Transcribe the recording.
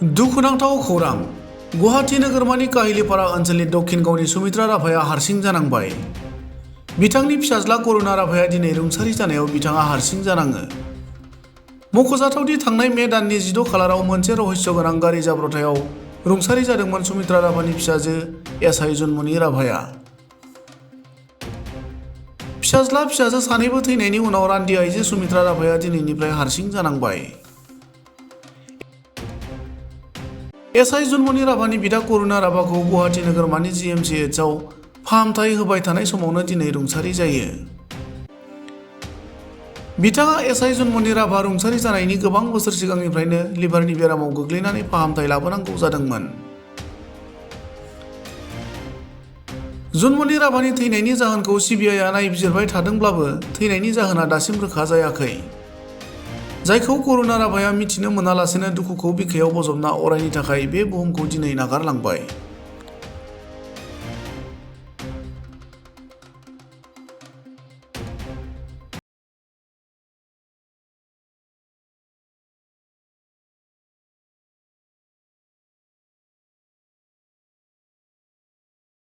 दुखुनांथाव खौरां गुवाहाटी नोगोरमानि काहिलिपारा ओनसोलनि दक्षिण गावनि सुमित्रा राभाया हारसिं जानांबाय। बिथांनि फिसाज्ला करुणा राभाया दिनै रुंसारि जानायाव बिथाङा हारसिं जानाङो। मख'जाथावदि थांनाय मे दाननि 16 खालाराव मोनसे रहस्य गोनां गारि जाब्रबथायाव रुंसारि जादोंमोन सुमित्रा राभानि फिसाजो एसआइ जुनमनि राभाया। फिसाजो सानैबो थैनायनि उनाव रान्दि आइजो सुमित्रा राभाया दिनैनिफ्राय हारसिं जानांबाय। एसआइ जुनमनि राभानि बिदा करुणा राभाखौ गुवाहाटी नोगोरमानि GMCHआव फाहामथाय होबाय थानाय समावनो दिनै रुंसारि जायो। बिथाङा एसआइ जुनमनि राभा रुंसारि जानायनि गोबां बोसोर सिगांनिफ्रायनो लिभारनि बेरामाव गोग्लैनानै फाहामथाय लाबोनांगौ जादोंमोन। जुनमनि राभानि थैनायनि जाहोनखौ CBIआ नायबिजिरबाय थादोंब्लाबो थैनायनि जाहोना दासिम रोखा जायाखै, जायखौ करुणा राभाया मिथिनो मोनालासेनो दुखुखौ बिखायाव बजबना अरायनि थाखाय बे बुहुमखौ दिनै नागारलांबाय।